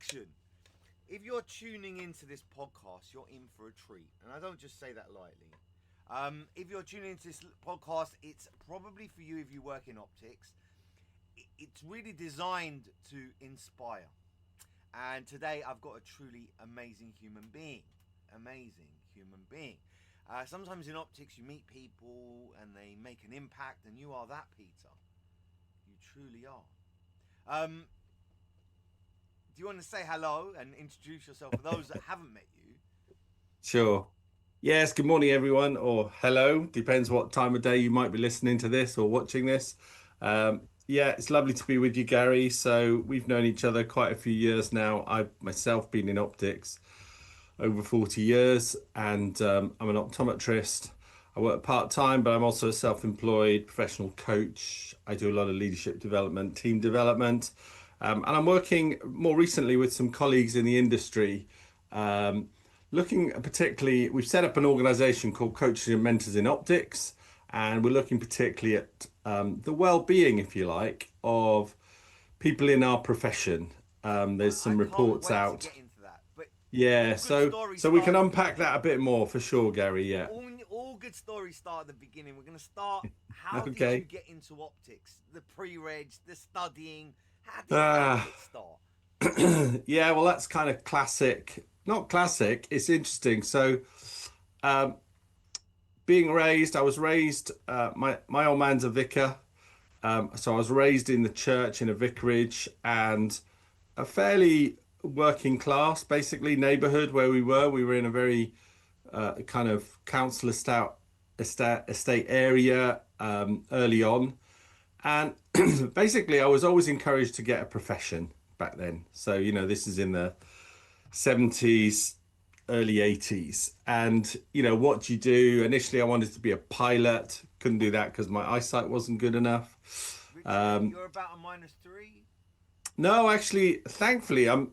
action. If you're tuning into this podcast, you're in for a treat. And I don't just say that lightly. If you're tuning into this podcast, it's probably for you if you work in optics. It's really designed to inspire. And today I've got a truly amazing human being. Sometimes in optics you meet people and they make an impact, and you are that, Peter. You truly are. Do you want to say hello and introduce yourself for those that haven't met you? Sure. Yes, good morning, everyone, or hello. Depends what time of day you might be listening to this or watching this. Yeah, it's lovely to be with you, Gary. So we've known each other quite a few years now. I've myself been in optics over 40 years, and I'm an optometrist. I work part-time, but I'm also a self-employed professional coach. I do a lot of leadership development, team development, and I'm working more recently with some colleagues in the industry, looking particularly, we've set up an organization called Coaches and Mentors in Optics, and we're looking particularly at the well-being, if you like, of people in our profession. There's some reports out. Yeah, so we can unpack that a bit more for sure, Gary. Yeah. All good stories start at the beginning. We're going to start. How did Okay. you get into optics? The pre-reg, the studying. How did Ah, it start? yeah, well, that's kind of classic. Not classic, it's interesting. So, um, I was raised, my old man's a vicar. So I was raised in the church in a vicarage and a fairly working class, basically neighborhood where we were. We were in a very kind of council estate area early on. And basically, I was always encouraged to get a profession back then. So, this is in the 70s, early 80s. And, what do you do? Initially, I wanted to be a pilot. Couldn't do that because my eyesight wasn't good enough. Richard, you're about a -3. No, actually, thankfully, I'm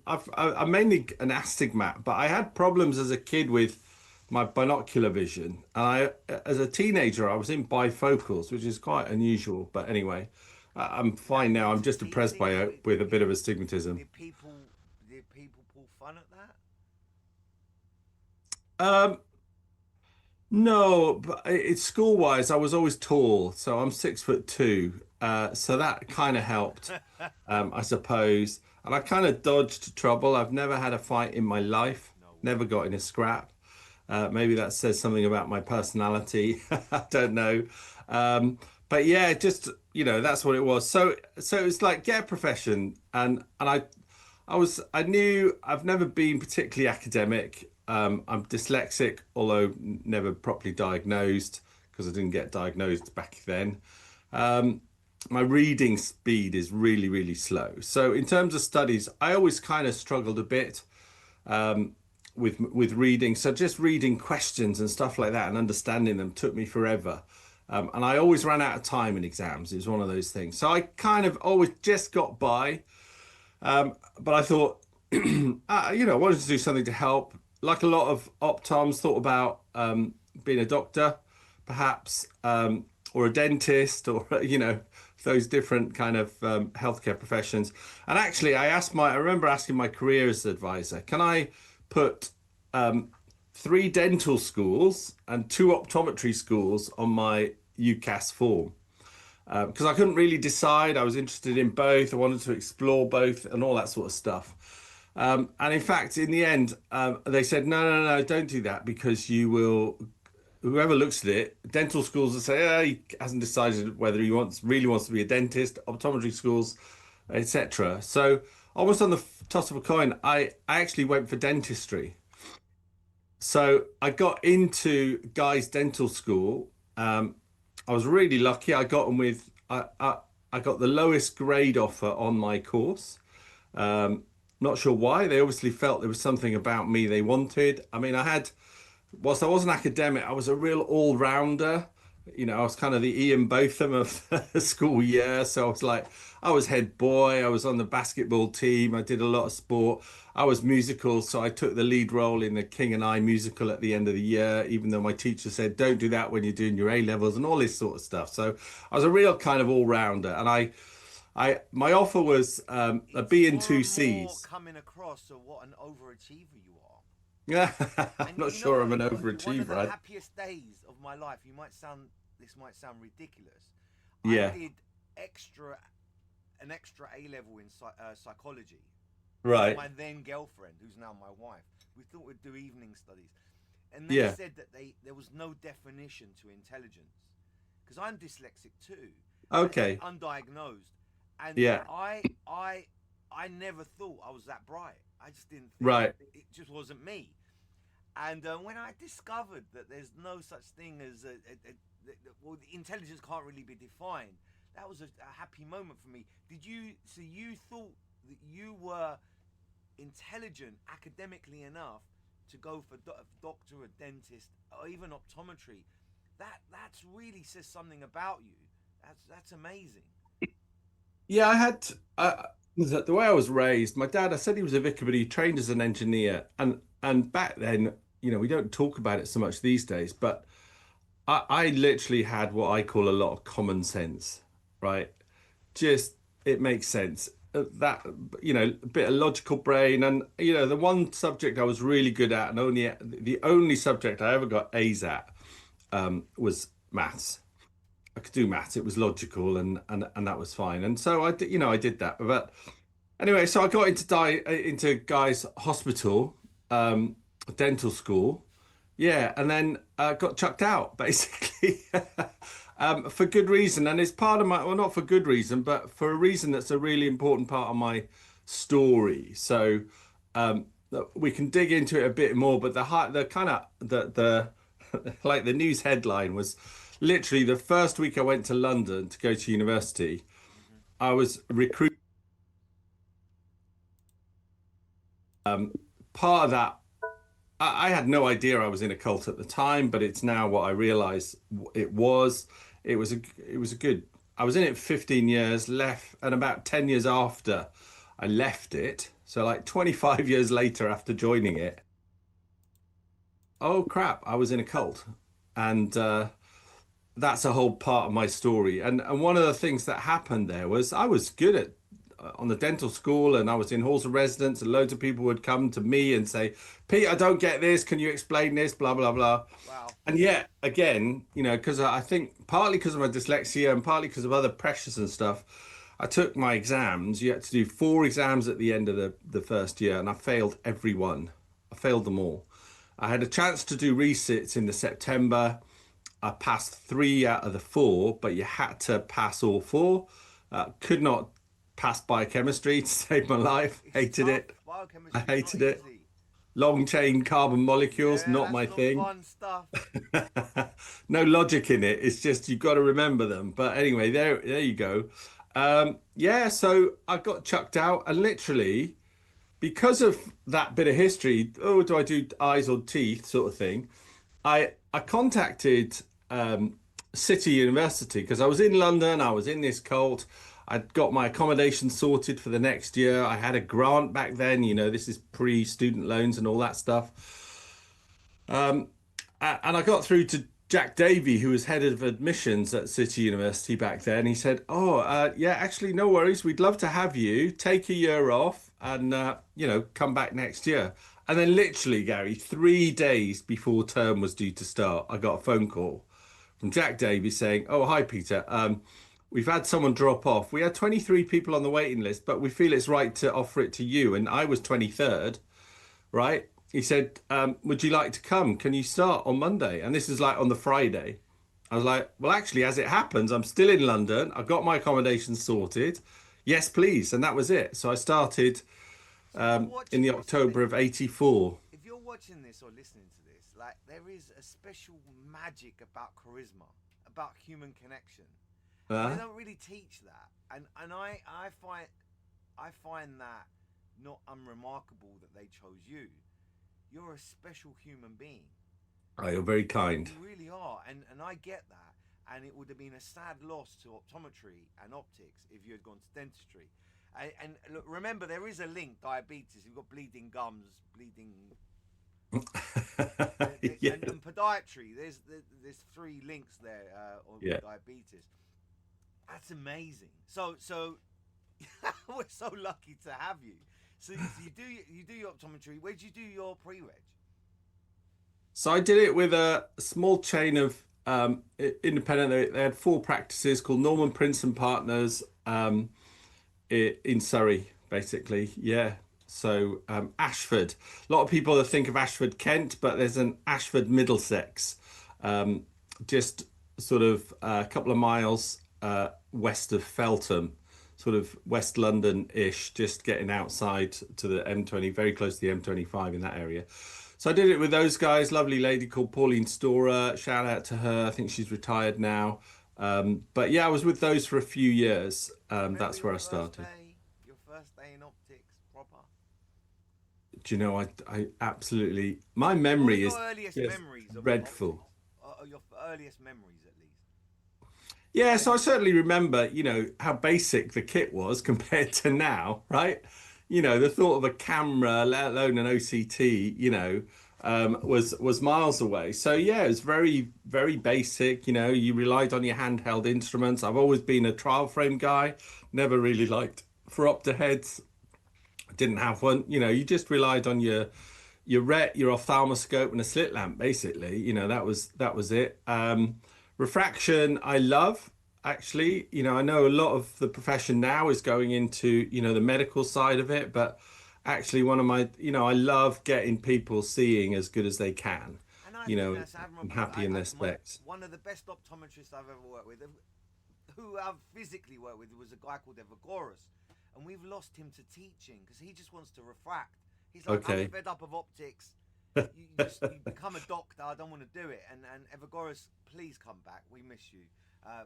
mainly an astigmat, but I had problems as a kid with my binocular vision. And as a teenager, I was in bifocals, which is quite unusual. But anyway, I'm fine now. I'm just depressed with a bit of astigmatism. Did people pull fun at that? Um, no, but it's school-wise, I was always tall, so I'm 6'2". So that kind of helped, I suppose. And I kind of dodged trouble. I've never had a fight in my life, No never way. got in a scrap. Maybe that says something about my personality. I don't know. Um, but yeah, just that's what it was. So it's like get a profession, and I knew I've never been particularly academic. I'm dyslexic, although never properly diagnosed because I didn't get diagnosed back then. Um, my reading speed is really, really slow. So in terms of studies, I always kind of struggled a bit with reading. So just reading questions and stuff like that and understanding them took me forever. And I always ran out of time in exams. It was one of those things. So I kind of always just got by. But I thought, I wanted to do something to help. Like a lot of optoms, thought about being a doctor, perhaps, or a dentist, or those different kind of healthcare professions. And actually, I remember asking my careers advisor, can I put um, 3 dental schools and 2 optometry schools on my UCAS form? Because I couldn't really decide. I was interested in both. I wanted to explore both and all that sort of stuff. And in fact, in the end, they said, no, no, no, don't do that because whoever looks at it, dental schools will say, oh, he hasn't decided whether he really wants to be a dentist, optometry schools, etc. So almost on the toss of a coin, I actually went for dentistry. So I got into Guy's Dental School. I was really lucky. I got the lowest grade offer on my course. Not sure why. They obviously felt there was something about me they wanted. I mean, whilst I wasn't academic, I was a real all-rounder. I was kind of the Ian Botham of the school year. So I was head boy. I was on the basketball team. I did a lot of sport. I was musical, so I took the lead role in the King and I musical at the end of the year, even though my teacher said, don't do that when you're doing your A levels and all this sort of stuff. So I was a real kind of all-rounder. And My offer was a It's B and more two and more C's. coming across of what an overachiever you are. Yeah, I'm And not you know sure I'm what? an One of the overachiever. happiest days of my life. This might sound ridiculous. I Yeah, did extra an extra A level in psychology with right. my then girlfriend, who's now my wife. We thought we'd do evening studies, and they Yeah, said that there was no definition to intelligence because I'm dyslexic too, and okay. undiagnosed, and Yeah, I never thought I was that bright. I just didn't think right. it just wasn't me. And when I discovered that there's no such thing as well, the intelligence can't really be defined, that was a happy moment for me. Did you? So you thought that you were intelligent academically enough to go for a doctor, a dentist, or even optometry? That's really says something about you. That's amazing. Yeah, I had the way I was raised. My dad, I said he was a vicar, but he trained as an engineer, and back then, we don't talk about it so much these days, but I literally had what I call a lot of common sense, right? Just it makes sense. That a bit of logical brain, and the one subject I was really good at, and the only subject I ever got A's at was maths. I could do maths. It was logical, and that was fine. And so I did that. But anyway, so I got into Guy's Hospital, dental school. Yeah, and then got chucked out basically for good reason. And it's part of well, not for good reason, but for a reason that's a really important part of my story. So um, we can dig into it a bit more. But the kind of the like the news headline was literally the first week I went to London to go to university. Hmm. I was recruited. Part of that I had no idea I was in a cult at the time, but it's now what I realize it was. It was a good. I was in it 15 years, left, and about 10 years after I left it, so like 25 years later after joining it, oh crap, I was in a cult. And that's a whole part of my story. And one of the things that happened there was I was good at on the dental school, and I was in halls of residence, and loads of people would come to me and say, "Pete, I don't get this. Can you explain this?" Blah blah blah. Wow. And yet again, because I think partly because of my dyslexia and partly because of other pressures and stuff, I took my exams. You had to do 4 exams at the end of the first year, and I failed every one. I failed them all. I had a chance to do resits in the September. I passed 3 out of the 4, but you had to pass all 4. Could not pass biochemistry to save my life. It's Hated tough. it. I Biochemistry is not hated it. easy. Long chain carbon molecules, Yeah, not that's my not thing. fun stuff. No logic in it. It's just you've got to remember them. But anyway, there you go. Yeah, so I got chucked out, and literally because of that bit of history, oh, do I do eyes or teeth sort of thing? I contacted City University because I was in London. I was in this cult. I'd got my accommodation sorted for the next year. I had a grant back then. This is pre-student loans and all that stuff. And I got through to Jack Davey, who was head of admissions at City University back then. He said, "Oh, yeah, actually, no worries. We'd love to have you. Take a year off and, come back next year." And then literally, Gary, 3 days before term was due to start, I got a phone call from Jack Davey saying, "Oh, hi, Peter. We've had someone drop off. We had 23 people on the waiting list, but we feel it's right to offer it to you." And I was 23rd, right? He said, "Would you like to come? Can you start on Monday?" And this is like on the Friday. I was like, "Well, actually, as it happens, I'm still in London. I've got my accommodation sorted. Yes, please." And that was it. So I started So if you're in the watching this, October of '84. if you're watching this or listening to this, like there is a special magic about charisma, about human connection, and they Uh, don't really teach that. And I find that not unremarkable that they chose you. You're a special human being. oh, you're very kind. You really are, and I get that. And it would have been a sad loss to optometry and optics if you had gone to dentistry. And look, remember, there is a link: diabetes. You've got bleeding gums, bleeding, Yeah, and podiatry. There's 3 links there on yeah. diabetes. That's amazing. So We're so lucky to have you. So you do your optometry. Where did you do your pre-reg? So I did it with a small chain of independent. They had four practices called Norman Prince and Partners in Surrey, basically. Yeah. So Ashford. A lot of people think of Ashford, Kent, but there's an Ashford, Middlesex, um, just sort of a couple of miles west of Feltham, sort of West London-ish, just getting outside to the M20, very close to the M25 in that area. So I did it with those guys. Lovely lady called Pauline Storer. Shout out to her. I think she's retired now. But yeah, I was with those for a few years. Remember That's where I started. your first day in optics proper? Do you know, I absolutely, my What were memory your is earliest just memories of optics? dreadful. Your earliest memories, at least. Yeah, so I certainly remember, how basic the kit was compared to now, right? The thought of a camera, let alone an OCT, was miles away. So yeah, it was very, very basic. You relied on your handheld instruments. I've always been a trial frame guy, never really liked phoropter heads. Didn't have one. You just relied on your ophthalmoscope and a slit lamp, basically. That was it. Refraction, I love actually. I know a lot of the profession now is going into the medical side of it, but actually one of my I love getting people seeing as good as they can. And I You think know, that's and admirable. happy in their specs. One of the best optometrists I've ever worked with, who I've physically worked with, was a guy called Evagoras, and we've lost him to teaching because he just wants to refract. He's like, I'm Okay. fed up of optics. You become a doctor. I don't want to do it. And Evagoras, please come back. We miss you.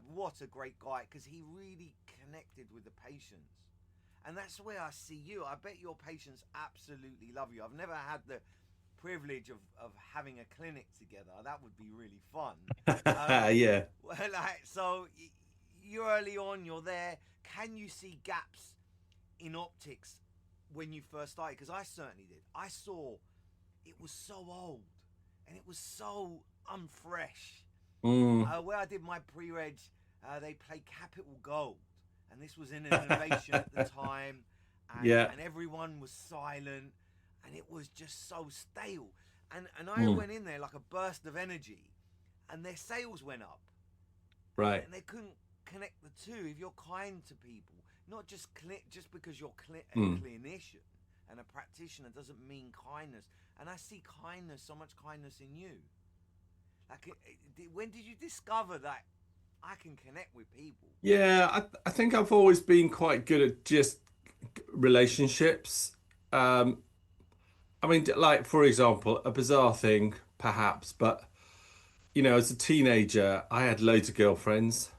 What a great guy, because he really connected with the patients. And that's where I see you. I bet your patients absolutely love you. I've never had the privilege of having a clinic together. That would be really fun. Yeah. Well, so you're early on, you're there. Can you see gaps in optics when you first started? Because I certainly did. I saw it was so old and it was so unfresh. Mm, Where I did my pre-reg, they played Capital Gold, and this was an innovation at the time, yeah. and everyone was silent, and it was just so stale. And I Mm, went in there like a burst of energy, and their sales went up, right. and they couldn't connect the two. If you're kind to people, not just just because you're a Mm. clinician and a practitioner doesn't mean kindness. And I see kindness, so much kindness in you. Like, when did you discover that I can connect with people? Yeah, I think I've always been quite good at just relationships. Um, I mean, like for example, a bizarre thing, perhaps, but as a teenager, I had loads of girlfriends,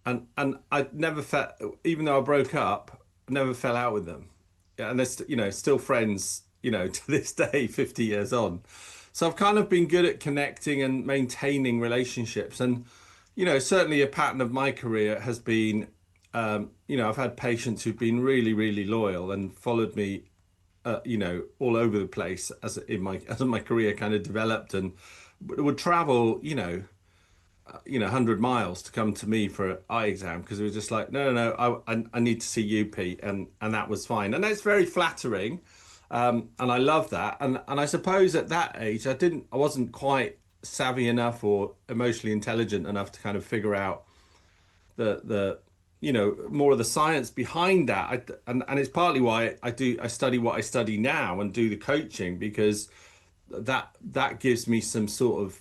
and I never felt, even though I broke up, I never fell out with them. Yeah, and they're still friends, to this day, 50 years on. So I've kind of been good at connecting and maintaining relationships, and certainly a pattern of my career has been, I've had patients who've been really, really loyal and followed me all over the place as my career kind of developed, and would travel, 100 miles to come to me for an eye exam because it was just like, no, no, no, I need to see you, Pete, and that was fine, and that's very flattering, and I love that, and I suppose at that age I wasn't quite savvy enough or emotionally intelligent enough to kind of figure out the more of the science behind that. And it's partly why I study what I study now and do the coaching, because that gives me some sort of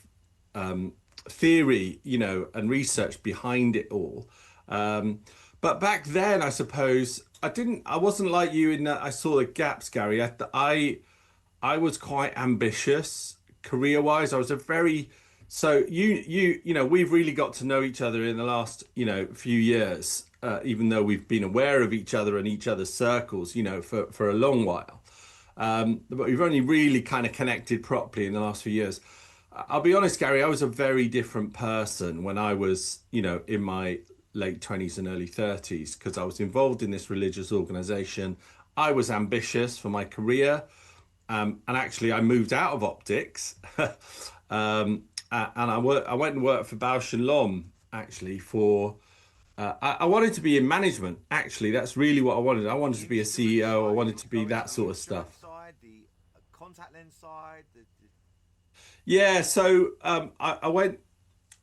theory, and research behind it all. But back then, I suppose I wasn't like you in that I saw the gaps, Gary. I was quite ambitious career-wise. I was a very so we've really got to know each other in the last few years, even though we've been aware of each other and each other's circles, for a long while. But we've only really kind of connected properly in the last few years. I'll be honest, Gary, I was a very different person when I was, in my late 20s and early 30s, because I was involved in this religious organization. I was ambitious for my career. And actually, I moved out of optics, and I went and worked for Bausch and Lomb actually for I wanted to be in management. Actually, that's really what I wanted. I wanted The to be a instrument CEO. I side? wanted Did to you be go into that the sort of instrument stuff. side, the contact lens side? Yeah, so I went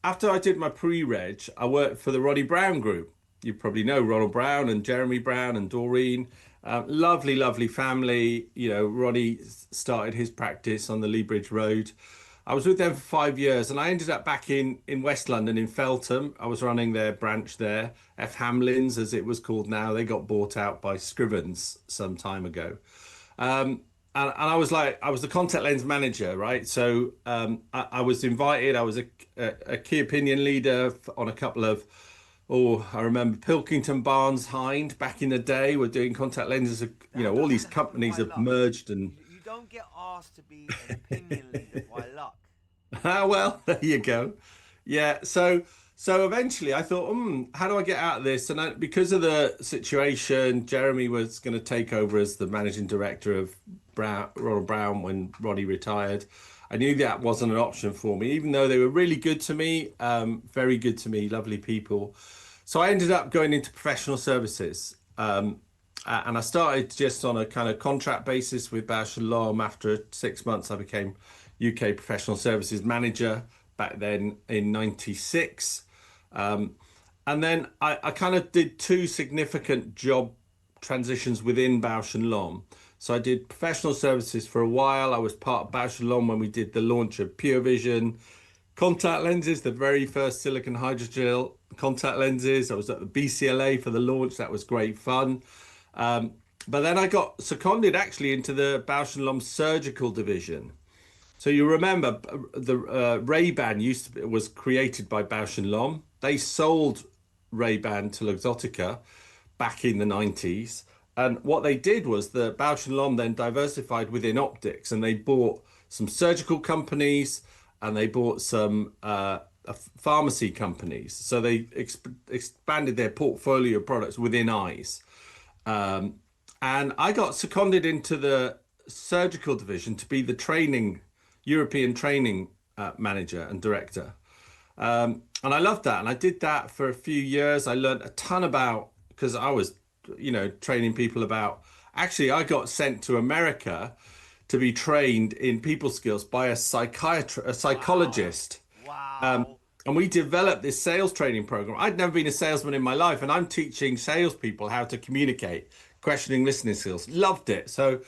after I did my pre-reg. I worked for the Ronnie Brown Group. You probably know Ronald Brown and Jeremy Brown and Doreen. Lovely, lovely family. You know, Ronnie started his practice on the Lee Bridge Road. I was with them for 5 years, and I ended up back in West London in Feltham. I was running their branch there, F Hamlin's as it was called now. They got bought out by Scrivens some time ago. And I was the contact lens manager, right? So I was invited. I was a key opinion leader on a couple of, oh, I remember Pilkington Barnes Hind back in the day were doing contact lenses. You That know, all these doesn't happen companies by have luck. merged and, You don't get asked to be an opinion leader by luck. ah, well, there you go. Yeah. So eventually I thought, how do I get out of this? And because of the situation, Jeremy was going to take over as the managing director of Ronald Brown when Roddy retired. I knew that wasn't an option for me, even though they were really good to me, very good to me, lovely people. So I ended up going into professional services. And I started just on a kind of contract basis with Bausch& Lomb. After 6 months, I became UK Professional Services Manager back then in '96. And then I kind of did two significant job transitions within Bausch& Lomb. So I did professional services for a while. I was part of Bausch& Lomb when we did the launch of Pure Vision contact lenses, the very first silicon hydrogel contact lenses. I was at the BCLA for the launch. That was great fun. Um, but then I got seconded actually into the Bausch& Lomb surgical division. So you remember the Ray-Ban was created by Bausch& Lomb. They sold Ray-Ban to Luxottica back in the 90s. And what they did was the Bausch& Lomb then diversified within optics, and they bought some surgical companies and they bought some pharmacy companies. So they expanded their portfolio of products within eyes. Um, and I got seconded into the surgical division to be the European training manager and director. And I loved that. And I did that for a few years. I learned a ton about, because I was, training people about, actually, I got sent to America to be trained in people skills by a Wow. psychologist. Wow. And we developed this sales training program. I'd never been a salesman in my life, and I'm teaching salespeople how to communicate, questioning listening skills. Loved it. So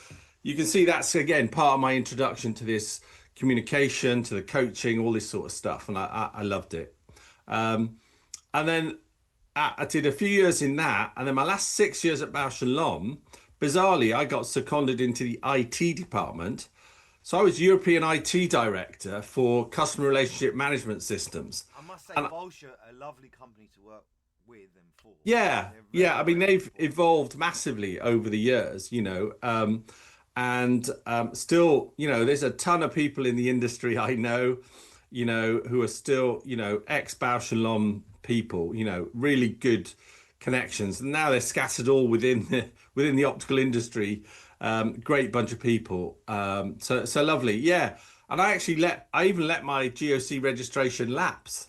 you can see that's again part of my introduction to this communication, to the coaching, all this sort of stuff, and I loved it. Um, and then I did a few years in that, and then my last 6 years at Bausch& Lomb, bizarrely, I got seconded into the IT department. So I was European IT director for customer relationship management systems. I must say, And Bolsha, a lovely company to work with and for. yeah, They're yeah, very I mean, they've reputable. evolved massively over the years, and still, there's a ton of people in the industry I know, who are still, ex Bausch& Lomb people, really good connections. And now they're scattered all within the optical industry. Great bunch of people. So lovely. Yeah. And I even let my GOC registration lapse.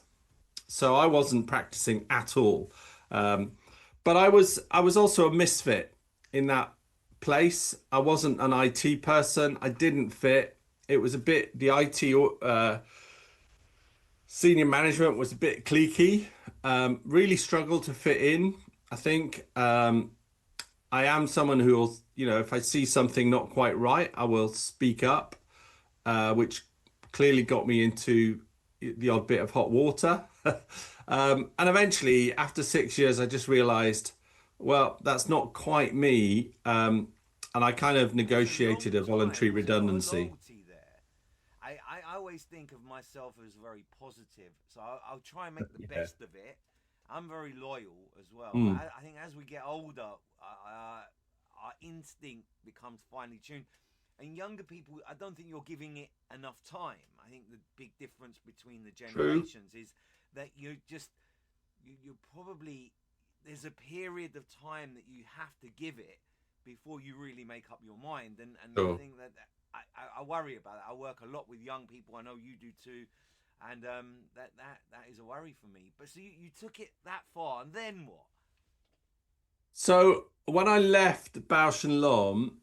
So I wasn't practicing at all. Um, but I was also a misfit in that place. I wasn't an IT person. I didn't fit. It was a bit the IT senior management was a bit cliquey. Really struggled to fit in. I think I am someone who will, if I see something not quite right, I will speak up, which clearly got me into the odd bit of hot water. And eventually, after 6 years, I just realized, well, that's not quite me. And I kind of And it's a negotiated long a time. voluntary There's a lot of redundancy. loyalty there. I always think of myself as very positive, so I'll try and make the Yeah. best of it. I'm very loyal as well, but Mm, I think as we get older, our instinct becomes finely tuned. And younger people, I don't think you're giving it enough time. I think the big difference between the true. generations is that you probably there's a period of time that you have to give it before you really make up your mind. And I Sure. think that I worry about it. I work a lot with young people. I know you do too. And that is a worry for me. But so you took it that far, and then what? So when I left Bausch and Lomb,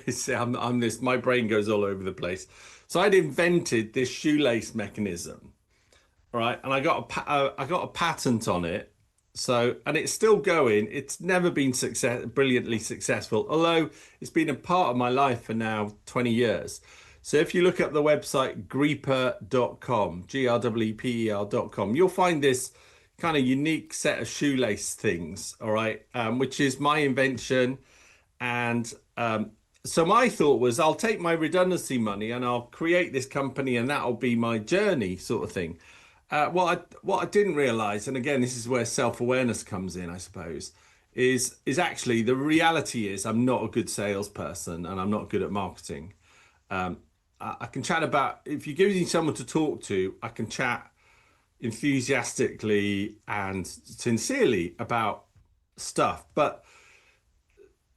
see, I'm this. My brain goes all over the place. So I'd invented this shoelace mechanism, right? And I got a patent on it. So, and it's still going. It's never been brilliantly successful, although it's been a part of my life for now 20 years. So if you look up the website greeper.com, greeper.com, you'll find this kind of unique set of shoelace things, all right, which is my invention. And so my thought was, I'll take my redundancy money and I'll create this company, and that'll be my journey, sort of thing. What I didn't realize, and again, this is where self-awareness comes in, I suppose, is actually the reality is I'm not a good salesperson and I'm not good at marketing. I can chat about, if you give me someone to talk to, I can chat enthusiastically and sincerely about stuff, but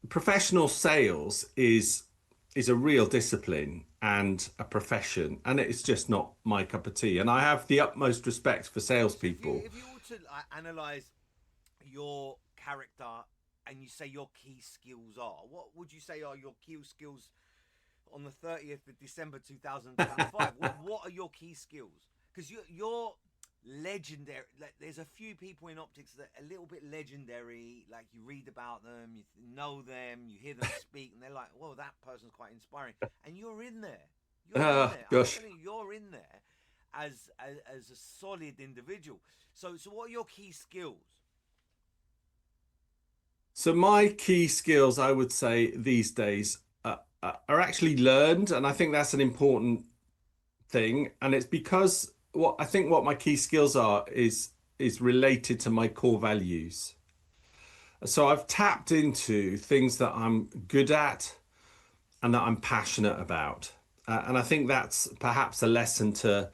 professional sales is a real discipline and a profession, and it's just not my cup of tea. And I have the utmost respect for salespeople. If you were to analyze your character and you say your key skills are, what would you say are your key skills on the 30th of December 2025? what are your key skills? Because you're legendary. Like, there's a few people in optics that are a little bit legendary. Like, you read about them, you know them, you hear them speak, and they're like, "Well, that person's quite inspiring." And you're in there. You're in there. Gosh. I'm telling you, you're in there as a solid individual. So what are your key skills? So my key skills, I would say these days, are actually learned, and I think that's an important thing. And it's because what my key skills are is related to my core values. So I've tapped into things that I'm good at and that I'm passionate about. And I think that's perhaps a lesson to,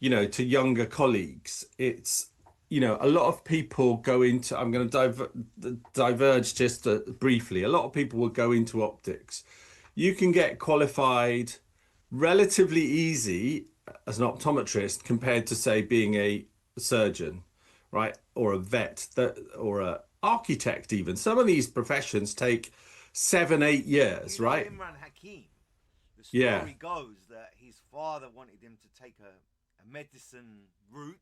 to younger colleagues. It's, a lot of people go into, I'm going to diverge just briefly. A lot of people will go into optics. You can get qualified relatively easy as an optometrist compared to, say, being a surgeon, right? Or a vet, or a architect even. Some of these professions take 7-8 years, right? Imran Hakim, the story goes that his father wanted him to take a medicine route,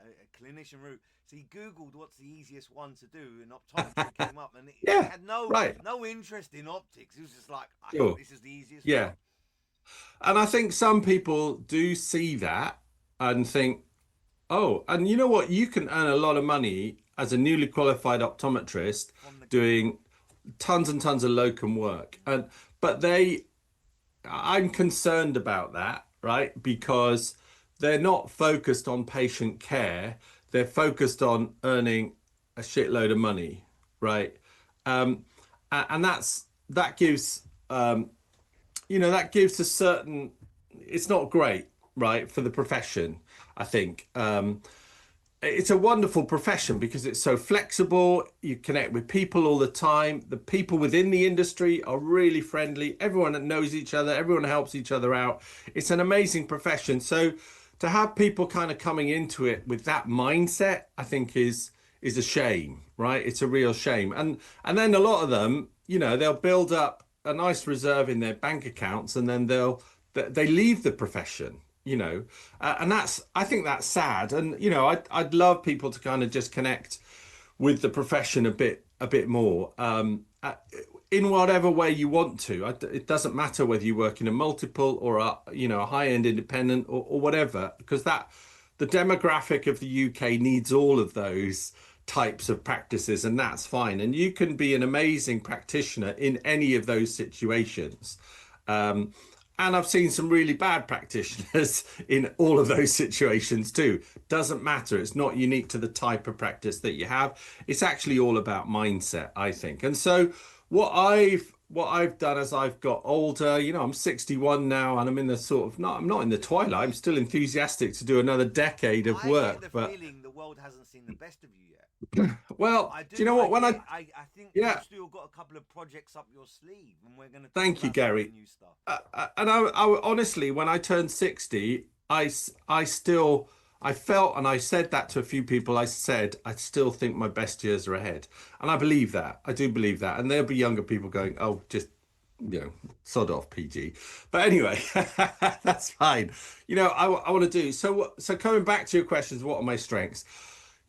a clinician route. So he Googled what's the easiest one to do, and optometry came up, and he had no interest in optics. He was just like, I think this is the easiest one. And I think some people do see that and think, oh, and you know what? You can earn a lot of money as a newly qualified optometrist doing tons and tons of locum work. But I'm concerned about that, right? Because they're not focused on patient care. They're focused on earning a shitload of money, right? And that gives that gives a certain, it's not great, right, for the profession, I think. It's a wonderful profession because it's so flexible. You connect with people all the time. The people within the industry are really friendly. Everyone knows each other. Everyone helps each other out. It's an amazing profession. So to have people kind of coming into it with that mindset, I think is a shame, right? It's a real shame. And then a lot of them, they'll build up a nice reserve in their bank accounts, and then they leave the profession, and I think that's sad. And I'd love people to kind of just connect with the profession a bit more, in whatever way you want to. It doesn't matter whether you work in a multiple or a high-end independent or whatever, because the demographic of the UK needs all of those types of practices, and that's fine. And you can be an amazing practitioner in any of those situations. And I've seen some really bad practitioners in all of those situations too. Doesn't matter. It's not unique to the type of practice that you have. It's actually all about mindset, I think. And so what I've done as I've got older, I'm 61 now, and I'm in the I'm not in the twilight. I'm still enthusiastic to do another decade of work. I get the feeling the world hasn't seen the best of you yet. Well, do you know what? I think you've still got a couple of projects up your sleeve, and we're going to thank you, Gary. New stuff. And I honestly, when I turned 60, I felt, and I said that to a few people. I said, I still think my best years are ahead. And I believe that. I do believe that. And there'll be younger people going, oh, just, sod off, PG. But anyway, that's fine. I want to do. So coming back to your questions, what are my strengths?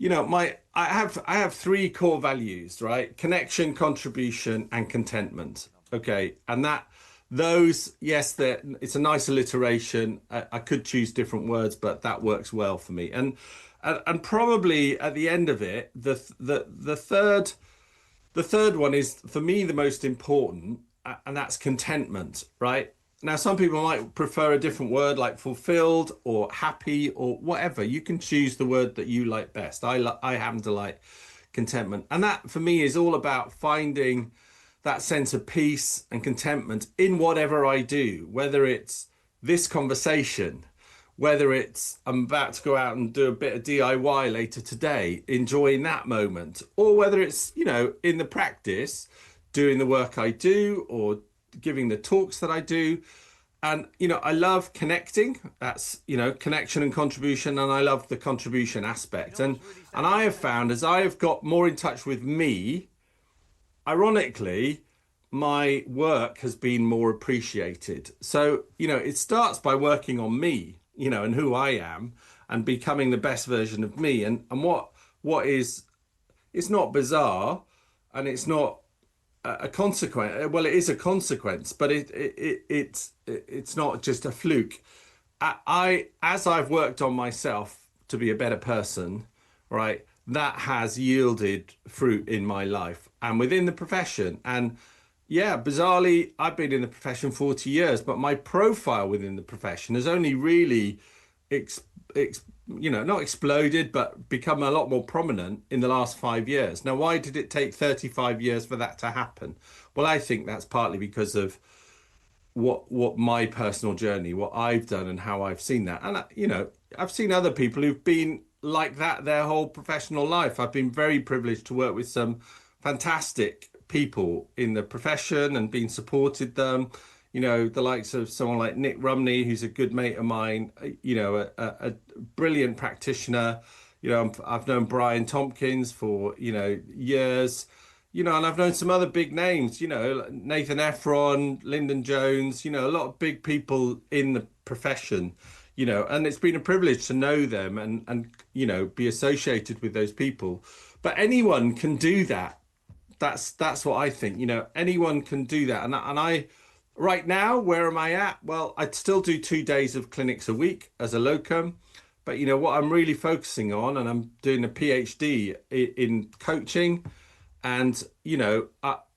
I have three core values, right? Connection, contribution, and contentment. Okay. And those, yes, it's a nice alliteration. I could choose different words, but that works well for me. And probably at the end of it, the third one is for me the most important, and that's contentment, right? Now, some people might prefer a different word like fulfilled or happy or whatever. You can choose the word that you like best. I happen to like contentment. And that for me is all about finding that sense of peace and contentment in whatever I do, whether it's this conversation, whether it's I'm about to go out and do a bit of DIY later today, enjoying that moment, or whether it's, in the practice, doing the work I do or giving the talks that I do. And, I love connecting. That's, connection and contribution. And I love the contribution aspect. And I have found as I have got more in touch with me, ironically, my work has been more appreciated. So, it starts by working on me, and who I am and becoming the best version of me. And what is, it's not bizarre and it's not a consequence. Well, it is a consequence, but it's not just a fluke. As I've worked on myself to be a better person, right, that has yielded fruit in my life and within the profession. And yeah, bizarrely, I've been in the profession 40 years, but my profile within the profession has only really ex, not exploded, but become a lot more prominent in the last 5 years. Now, why did it take 35 years for that to happen? Well, I think that's partly because of what my personal journey, what I've done and how I've seen that. And, I've seen other people who've been like that their whole professional life. I've been very privileged to work with some fantastic people in the profession and been supported them. The likes of someone like Nick Rumney, who's a good mate of mine, a brilliant practitioner. I've known Brian Tompkins for, years, and I've known some other big names, Nathan Ephron, Lyndon Jones, a lot of big people in the profession, and it's been a privilege to know them and be associated with those people. But anyone can do that. That's what I think. Anyone can do that. And I right now, where am I at? Well, I still do 2 days of clinics a week as a locum. But what I'm really focusing on, and I'm doing a PhD in coaching, and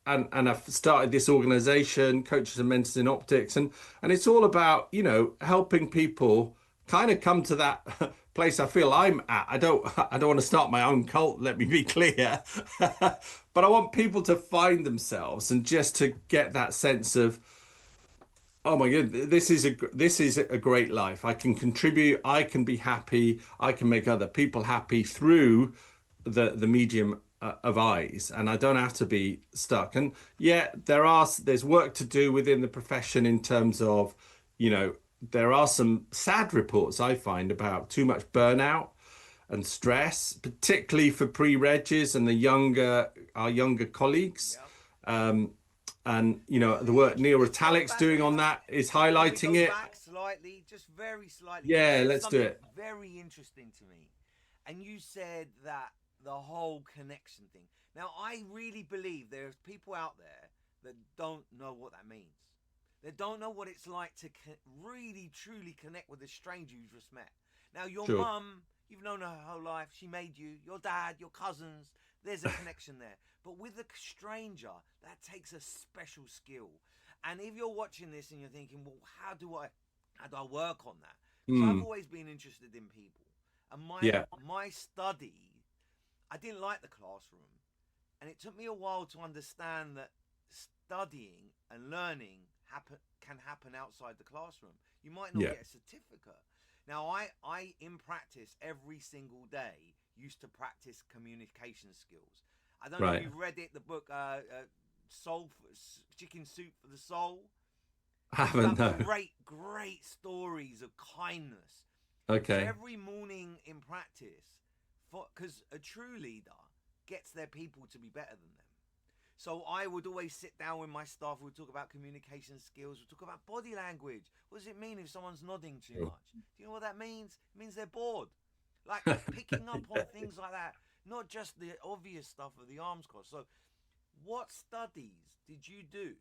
and I've started this organization, Coaches and Mentors in Optics, and it's all about helping people kind of come to that place I feel I'm at. I don't want to start my own cult, let me be clear. But I want people to find themselves and just to get that sense of, oh my God, this is a great life. I can contribute, I can be happy, I can make other people happy through the medium of eyes, and I don't have to be stuck. And yeah, there's work to do within the profession in terms of, there are some sad reports I find about too much burnout and stress, particularly for pre-regs and our younger colleagues. And the work Neil Retalic's doing on that is highlighting it. Back slightly, just very slightly. Yeah, let's do it. Very interesting to me. And you said that the whole connection thing. Now, I really believe there's people out there that don't know what that means. They don't know what it's like to really, truly connect with a stranger you just met. Now, your mum, you've known her whole life. She made you. Your dad, your cousins. There's a connection there. But with a stranger, that takes a special skill. And if you're watching this and you're thinking, well, how do I work on that? So I've always been interested in people. And my study, I didn't like the classroom. And it took me a while to understand that studying and learning can happen outside the classroom. You might not get a certificate. Now, I in practice every single day used to practice communication skills. I don't know if you've read it, the book Chicken Soup for the Soul. I haven't, no. Great stories of kindness. So Okay. every morning in practice, because a true leader gets their people to be better than them. So I would always sit down with my staff. We'd talk about communication skills. We'd talk about body language. What does it mean if someone's nodding too Sure. much? Do you know what that means? It means they're bored. Like picking up on things like that, not just the obvious stuff of the arms cross. So, what studies did you do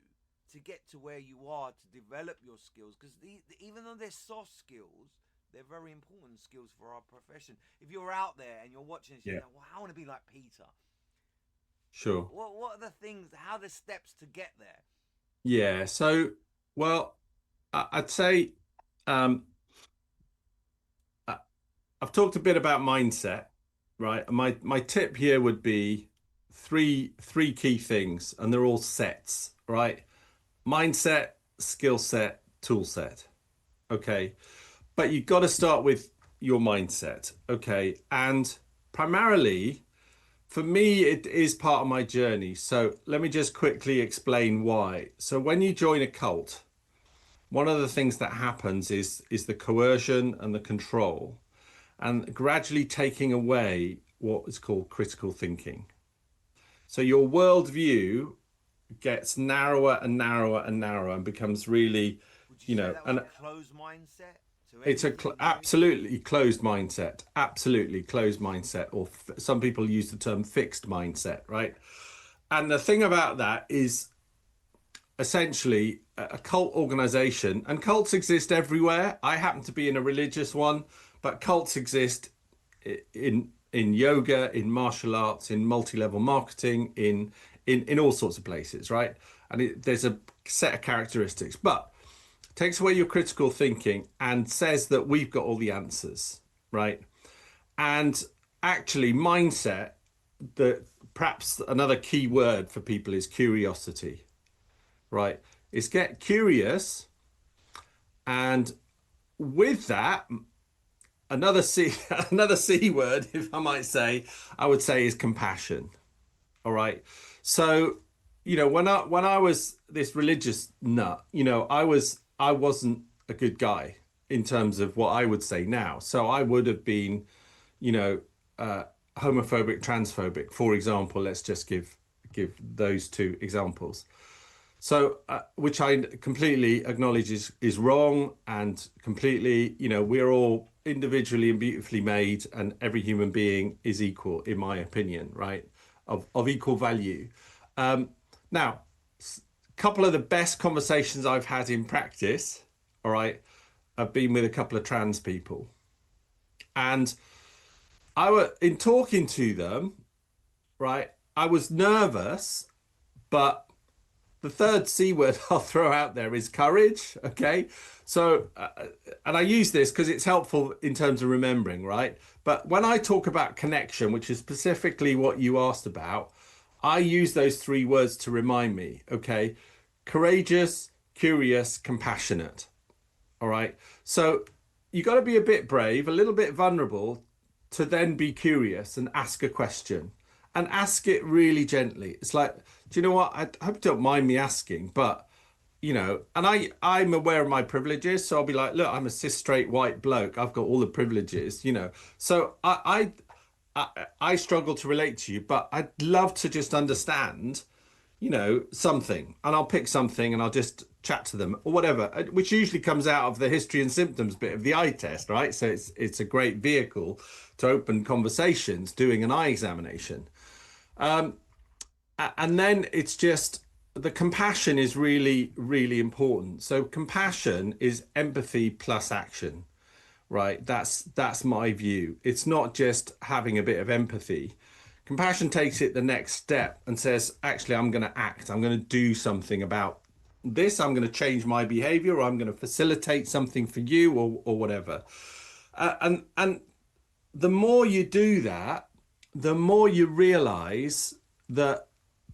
to get to where you are to develop your skills? Because even though they're soft skills, they're very important skills for our profession. If you're out there and you're watching this, you're Yeah. like, well, I want to be like Peter. Sure. What are the things? How are the steps to get there? Yeah. So, well, I'd say um, I- I've talked a bit about mindset, right? My tip here would be three key things, and they're all sets, right? Mindset, skill set, tool set. Okay. But you've got to start with your mindset. Okay. And primarily, for me, it is part of my journey. So let me just quickly explain why. So when you join a cult, one of the things that happens is the coercion and the control, and gradually taking away what is called critical thinking. So your worldview gets narrower and narrower and narrower and becomes really, Would you say that was and a closed mindset to it's a anything new? absolutely closed mindset, absolutely closed mindset, or some people use the term fixed mindset, right? And the thing about that is essentially a cult organization, and cults exist everywhere. I happen to be in a religious one, but cults exist in yoga, in martial arts, in multi-level marketing, in all sorts of places, right? And there's a set of characteristics, but takes away your critical thinking and says that we've got all the answers, right? And actually, mindset, the perhaps another key word for people is curiosity, right? Is get curious, and with that, another C another C word, if I might say, I would say is compassion. All right. So, when I was this religious nut, I wasn't a good guy in terms of what I would say now. So I would have been, you know, uh, homophobic, transphobic, for example. Let's just give those two examples. So, which I completely acknowledge is wrong, and completely, we're all individually and beautifully made, and every human being is equal, in my opinion, right? Of equal value. Now, a couple of the best conversations I've had in practice, all right, have been with a couple of trans people, and in talking to them, right, I was nervous, but the third C word I'll throw out there is courage. Okay. So, and I use this because it's helpful in terms of remembering, right? But when I talk about connection, which is specifically what you asked about, I use those three words to remind me. Okay. Courageous, curious, compassionate. All right. So you got to be a bit brave, a little bit vulnerable to then be curious and ask a question and ask it really gently. It's like, do you know what? I hope you don't mind me asking, but and I'm aware of my privileges, so I'll be like, look, I'm a cis straight white bloke. I've got all the privileges. So I struggle to relate to you, but I'd love to just understand something, and I'll pick something and I'll just chat to them or whatever, which usually comes out of the history and symptoms bit of the eye test, right? So it's a great vehicle to open conversations, doing an eye examination. And then it's just the compassion is really, really important. So compassion is empathy plus action, right? That's my view. It's not just having a bit of empathy. Compassion takes it the next step and says, actually, I'm going to act. I'm going to do something about this. I'm going to change my behavior, or I'm going to facilitate something for you, or whatever. And the more you do that, the more you realize that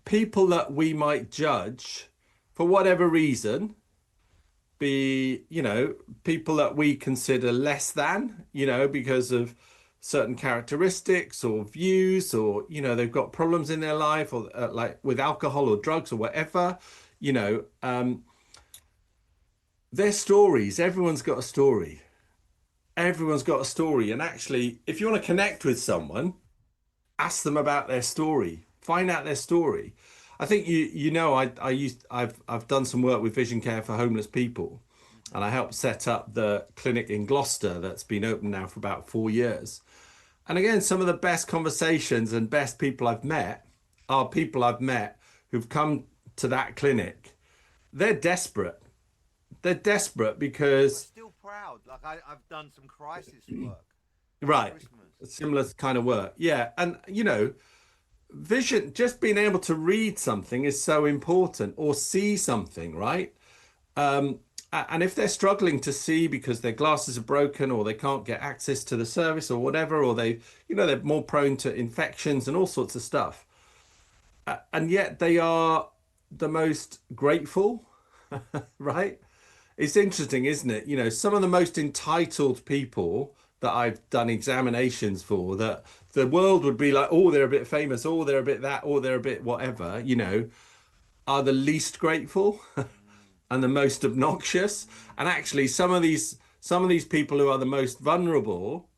people that we might judge for whatever reason, be, people that we consider less than, because of certain characteristics or views, or, they've got problems in their life, or like with alcohol or drugs or whatever, you know, um, their stories, everyone's got a story. everyone's got a story. And actually, if you want to connect with someone, ask them about their story, find out their story. I think I've done some work with vision care for homeless people, and I helped set up the clinic in Gloucester that's been open now for about 4 years. And again, some of the best conversations and best people I've met are people I've met who've come to that clinic. They're desperate. They're desperate But because, still proud. Like I've done some crisis work at right, Christmas. similar kind of work. Yeah. And, vision, just being able to read something is so important, or see something, right? And if they're struggling to see because their glasses are broken, or they can't get access to the service or whatever, or they're more prone to infections and all sorts of stuff. And yet they are the most grateful, right? It's interesting, isn't it? Some of the most entitled people that I've done examinations for, that the world would be like, oh, they're a bit famous, oh, they're a bit that, or they're a bit whatever, are the least grateful and the most obnoxious. And actually, some of these people who are the most vulnerable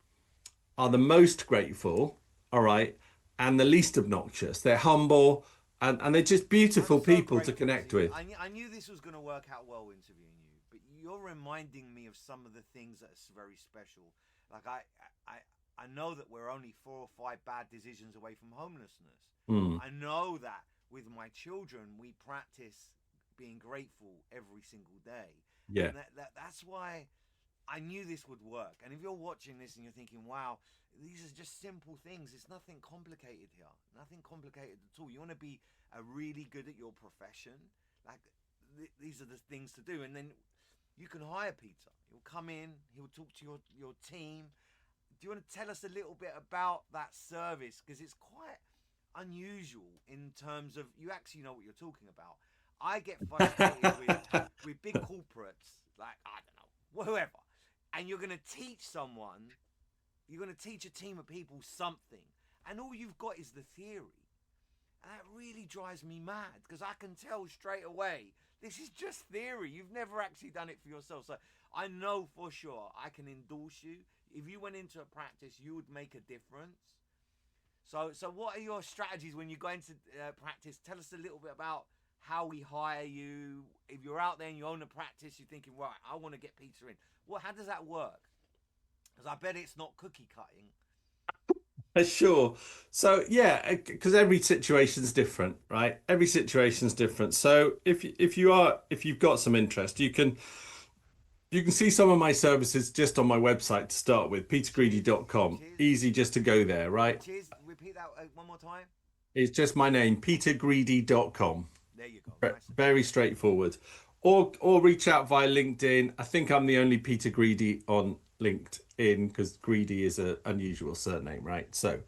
are the most grateful, all right, and the least obnoxious. They're humble, and they're just I'm beautiful so people to grateful connect to you. with. I knew this was going to work out well interviewing you, but you're reminding me of some of the things that's very special. Like I know that we're only 4 or 5 bad decisions away from homelessness. Mm, I know that with my children, we practice being grateful every single day, yeah, and that's why I knew this would work. And if you're watching this and you're thinking, wow, these are just simple things, it's nothing complicated here, nothing complicated at all. You want to be really good at your profession, like these are the things to do. And then you can hire Peter. He'll come in, he'll talk to your team. Do you want to tell us a little bit about that service? Because it's quite unusual in terms of, you actually know what you're talking about. I get frustrated with big corporates, like, I don't know, whoever. And you're going to teach someone, you're going to teach a team of people something, and all you've got is the theory. And that really drives me mad, because I can tell straight away, this is just theory. You've never actually done it for yourself. So I know for sure I can endorse you. If you went into a practice, you would make a difference. So what are your strategies when you go into practice? Tell us a little bit about how we hire you. If you're out there and you own a practice, you're thinking, right, I want to get Peter in. Well, how does that work? Because I bet it's not cookie cutting. sure. So yeah, because every situation's different, right? Every situation's different. So if you've got some interest, you can see some of my services just on my website to start with, petergreedy.com. Cheers. Easy just to go there, right? Cheers. Repeat that one more time. It's just my name, petergreedy.com. There you go. Nice. Very straightforward. Or reach out via LinkedIn. I think I'm the only Peter Greedy on LinkedIn, because Greedy is an unusual surname, right? So,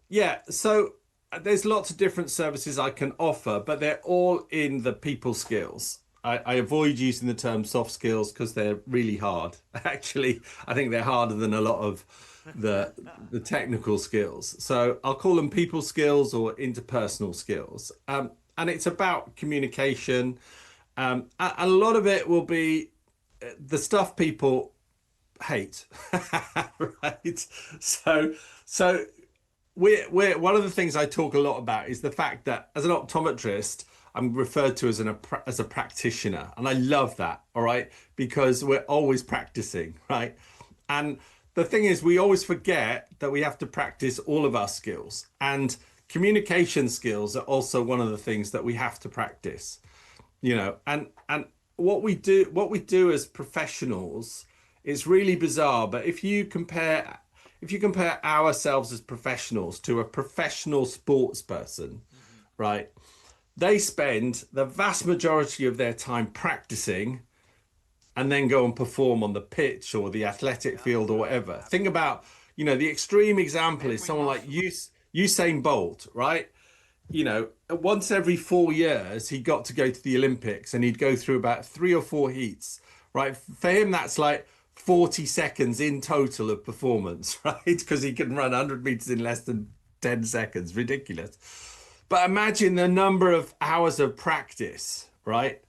yeah. So there's lots of different services I can offer, but they're all in the people skills. I avoid using the term soft skills because they're really hard. Actually, I think they're harder than a lot of the technical skills. So I'll call them people skills or interpersonal skills. And it's about communication. And a lot of it will be the stuff people hate, right? So we're one of the things I talk a lot about is the fact that as an optometrist, I'm referred to as a practitioner, and I love that. All right, because we're always practicing, right? And the thing is, we always forget that we have to practice all of our skills, and communication skills are also one of the things that we have to practice. And what we do as professionals, it's really bizarre. But if you compare ourselves as professionals to a professional sports person, right? They spend the vast majority of their time practicing and then go and perform on the pitch or the athletic field or whatever. Think about, the extreme example is someone like Usain Bolt, right? Once every 4 years, he got to go to the Olympics, and he'd go through about 3 or 4 heats, right? For him, that's like 40 seconds in total of performance, right? Because he can run 100 meters in less than 10 seconds. Ridiculous. But imagine the number of hours of practice, right?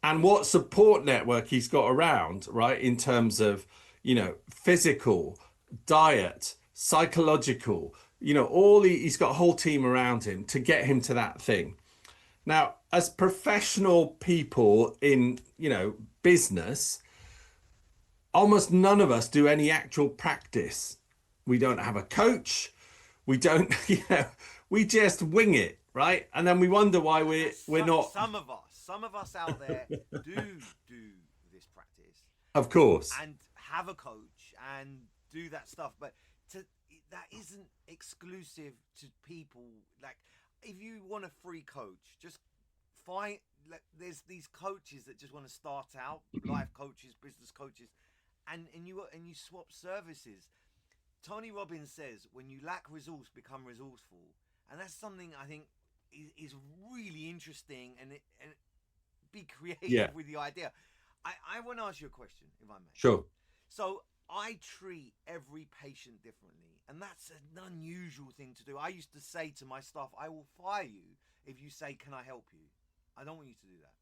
And what support network he's got around, right? In terms of, physical, diet, psychological, he's got a whole team around him to get him to that thing. Now, as professional people in, business, almost none of us do any actual practice. We don't have a coach. We don't, we just wing it, right? And then we wonder why we're not. Some of us out there do this practice, Of course. and have a coach and do that stuff, but that isn't exclusive to people. Like, if you want a free coach, just find. There's these coaches that just want to start out, life coaches, business coaches, and you swap services. Tony Robbins says, when you lack resource, become resourceful, and that's something I think is really interesting, and be creative with the idea. I want to ask you a question, if I may. Sure. So I treat every patient differently, and that's an unusual thing to do. I used to say to my staff, I will fire you if you say, can I help you? I don't want you to do that.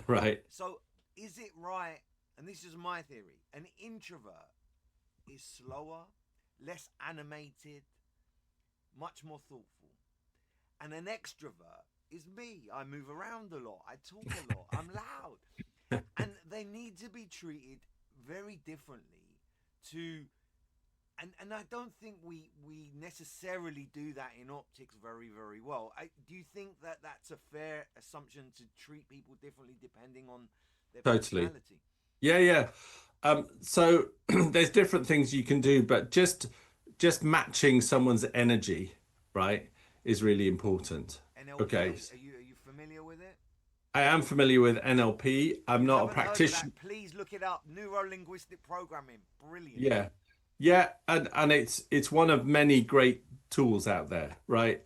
Right. So is it right, and this is my theory, an introvert is slower, less animated, much more thoughtful, and an extrovert is me. I move around a lot, I talk a lot, I'm loud, and they need to be treated very differently to, and I don't think we necessarily do that in optics very, very well. Do you think that that's a fair assumption, to treat people differently depending on their personality? Yeah. So there's different things you can do, but just matching someone's energy, right, is really important. NLP, Okay. Are you familiar with it? I am familiar with NLP. I'm not a Haven't heard of practitioner. that? Please look it up. Neuro-linguistic programming. Brilliant. Yeah, and it's one of many great tools out there, right?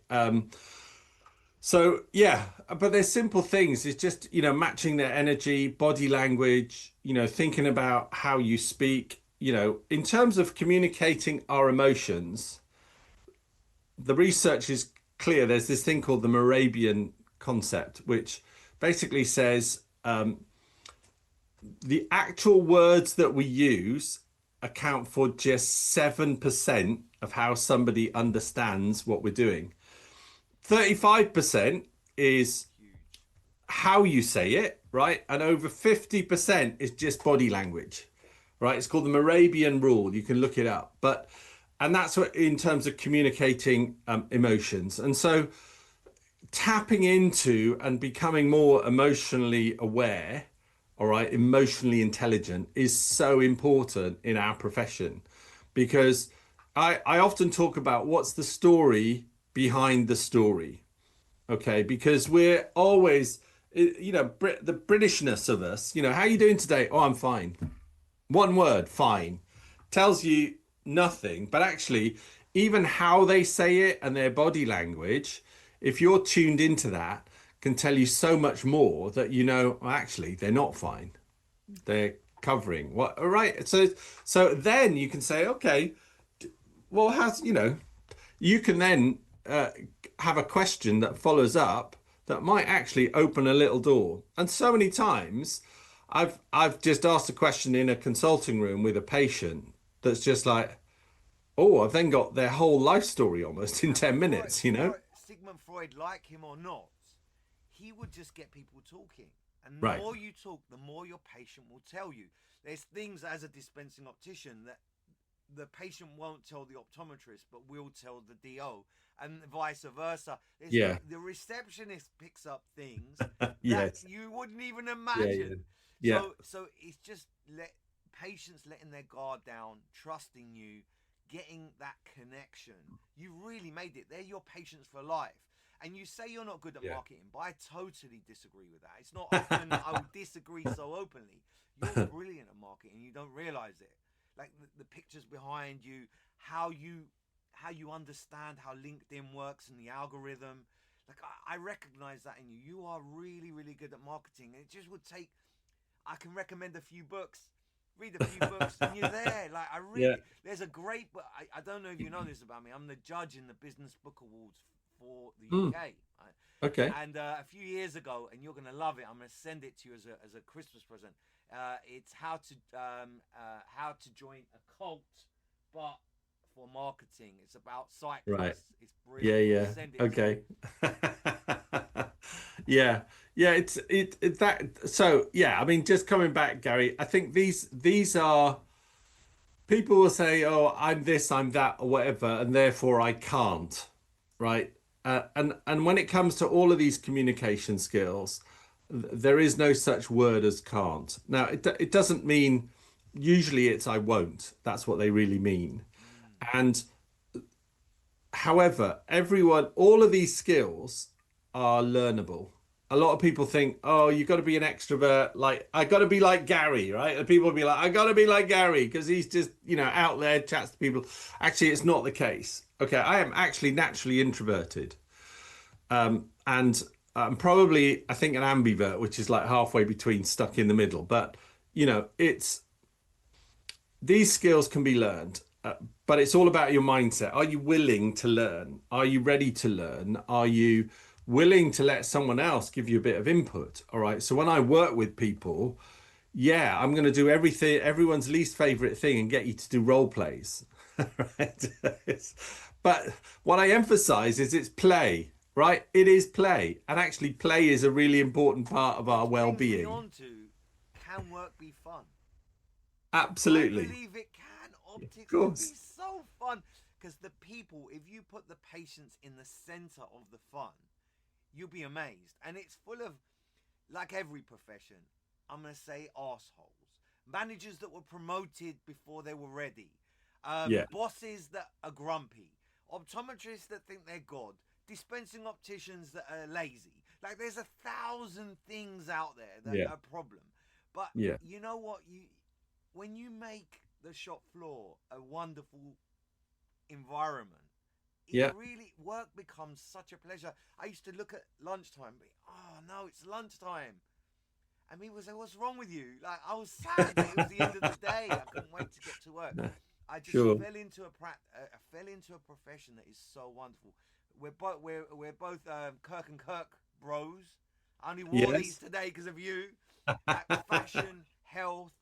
So yeah, but there's simple things. It's just, matching their energy, body language, thinking about how you speak, in terms of communicating our emotions. The research is clear. There's this thing called the Morabian concept, which basically says the actual words that we use account for just 7% of how somebody understands what we're doing. 35% is how you say it, right? And over 50% is just body language, right? It's called the Morabian rule. You can look it up. And that's what, in terms of communicating emotions. And so tapping into and becoming more emotionally aware, all right, emotionally intelligent, is so important in our profession, because I often talk about what's the story behind the story. Okay, because we're always, the Britishness of us, how are you doing today? Oh, I'm fine. One word, fine, tells you nothing. But actually, even how they say it and their body language, if you're tuned into that, can tell you so much more, that well, actually they're not fine. They're covering what, all right. So then you can say, okay, well, you can then have a question that follows up that might actually open a little door. And so many times I've just asked a question in a consulting room with a patient that's just like, oh, I've then got their whole life story almost in 10 minutes, Sigmund Freud, like him or not, he would just get people talking. And the Right. more you talk, the more your patient will tell you. There's things, as a dispensing optician, that the patient won't tell the optometrist, but will tell the DO, and vice versa. Yeah. The receptionist picks up things Yes. that you wouldn't even imagine. Yeah. So it's just patients letting their guard down, trusting you, getting that connection. You really made it. They're your patients for life. And you say you're not good at marketing, but I totally disagree with that. It's not often I will disagree so openly. You're brilliant at marketing. You don't realize it. Like the pictures behind you, how you understand how LinkedIn works and the algorithm. Like I recognize that in you. You are really, really good at marketing. And it just would take, I can recommend a few books. Read a few books and you're there. Like there's a great book. I don't know if you know this about me. I'm the judge in the Business Book Awards for the Mm, UK. okay. And a few years ago, and you're gonna love it. I'm gonna send it to you as a Christmas present. It's how to join a cult, but for marketing. It's about Right. cyclists. It's Yeah, brilliant. I'll yeah. send it to you. Okay. Yeah. Yeah, it that so yeah, I mean just coming back, Gary, I think these are people will say, "Oh, I'm this, I'm that, or whatever, and therefore I can't." Right? And when it comes to all of these communication skills, there is no such word as can't. Now, it doesn't mean usually it's I won't. That's what they really mean. Mm. And however, all of these skills are learnable. A lot of people think, oh, you've got to be an extrovert. Like, I got to be like Gary, right? And people will be like, I got to be like Gary because he's just, out there, chats to people. Actually, it's not the case. Okay, I am actually naturally introverted. And I'm probably, I think, an ambivert, which is like halfway between stuck in the middle. But, it's these skills can be learned, but it's all about your mindset. Are you willing to learn? Are you ready to learn? Are you willing to let someone else give you a bit of input? All right. So when I work with people, yeah, I'm going to do everything, everyone's least favorite thing and get you to do role plays. Right. But what I emphasize is it's play, right? It is play. And actually, play is a really important part of our Which well brings me being. on to, can work be fun? I Absolutely. believe it can. Of Optics can be course. so fun because the people, if you put the patients in the center of the fun, you'll be amazed. And it's full of, like every profession, I'm going to say arseholes. Managers that were promoted before they were ready. Yeah. Bosses that are grumpy. Optometrists that think they're God. Dispensing opticians that are lazy. Like there's 1,000 things out there that Yeah. are a problem. But Yeah. you know what? When you make the shop floor a wonderful environment, it Yeah. really work becomes such a pleasure. I used to look at lunchtime, but oh no, it's lunchtime. And people say, "What's wrong with you?" Like I was sad that it was the end of the day. I couldn't wait to get to work. I just Sure. fell into I fell into a profession that is so wonderful. We're both Kirk and Kirk bros. I only wore these Yes. today because of you. Like fashion, health,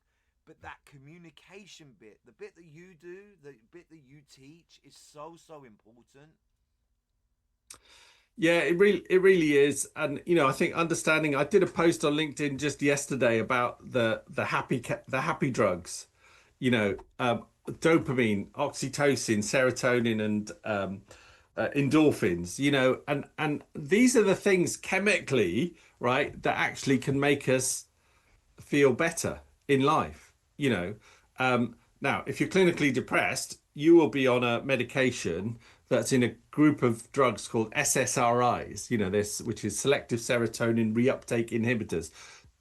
but that communication bit, the bit that you do, the bit that you teach, is so important. Yeah, it really is. And I think understanding, I did a post on LinkedIn just yesterday about the happy drugs, dopamine, oxytocin, serotonin, and endorphins, and these are the things chemically, right, that actually can make us feel better in life. Now, if you're clinically depressed, you will be on a medication that's in a group of drugs called SSRIs, this, which is selective serotonin reuptake inhibitors.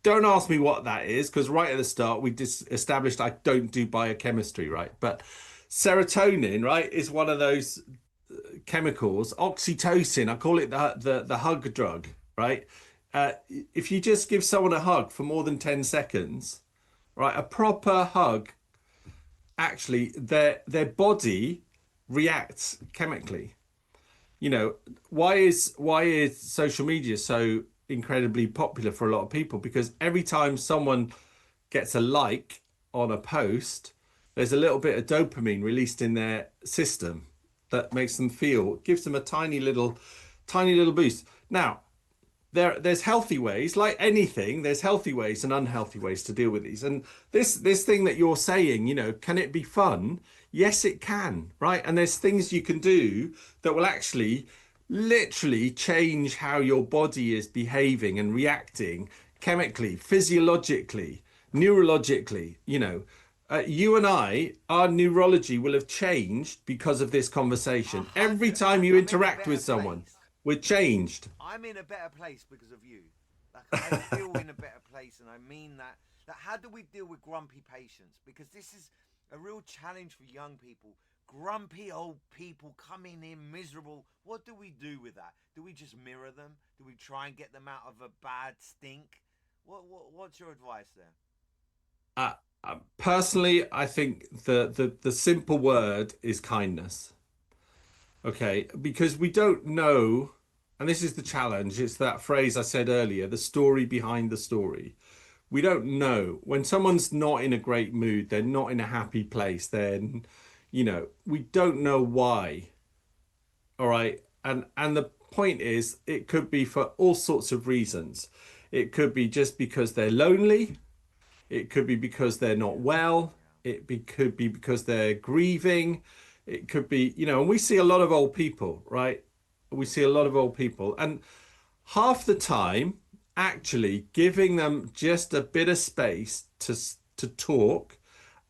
Don't ask me what that is, because right at the start, we just established I don't do biochemistry, right? But serotonin, right, is one of those chemicals. Oxytocin, I call it the hug drug, right? If you just give someone a hug for more than 10 seconds, right, a proper hug, actually their body reacts chemically. Why is social media so incredibly popular for a lot of people? Because every time someone gets a like on a post, there's a little bit of dopamine released in their system that makes them feel, gives them a tiny little boost. Now, there's healthy ways, like anything, there's healthy ways and unhealthy ways to deal with these. And this thing that you're saying, can it be fun? Yes, it can, right? And there's things you can do that will actually literally change how your body is behaving and reacting chemically, physiologically, neurologically. You and I, our neurology will have changed because of this A conversation. Every hundred. time you I'm in a interact better with someone, place. we're changed. I'm in a better place because of you. Like I feel in a better place, and I mean that. Like, how do we deal with grumpy patients? Because this is a real challenge for young people. Grumpy old people coming in miserable. What do we do with that? Do we just mirror them? Do we try and get them out of a bad stink? What's your advice there? Uh, Personally, I think the simple word is kindness. Okay, because we don't know, and this is the challenge. It's that phrase I said earlier, the story behind the story. We don't know when someone's not in a great mood, they're not in a happy place, then, we don't know why. All right. And the point is, it could be for all sorts of reasons. It could be just because they're lonely. It could be because they're not well. Could be because they're grieving. It could be, and we see a lot of old people, right? We see a lot of old people. And half the time, actually giving them just a bit of space to talk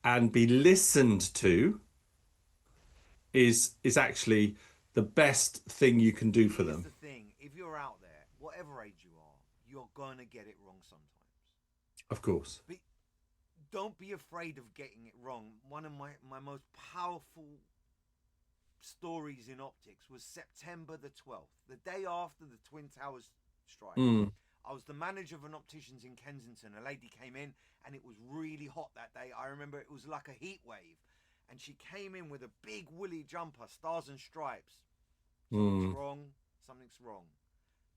and be listened to is actually the best thing you can do for Here's them. the thing: if you're out there, whatever age you are, you're gonna get it wrong sometimes. Of course. But don't be afraid of getting it wrong. One of my most powerful stories in optics was September the 12th, the day after the Twin Towers strike. Mm, I was the manager of an optician's in Kensington. A lady came in and it was really hot that day. I remember it was like a heat wave. And she came in with a big woolly jumper, stars and stripes. Something's mm, wrong. Something's wrong.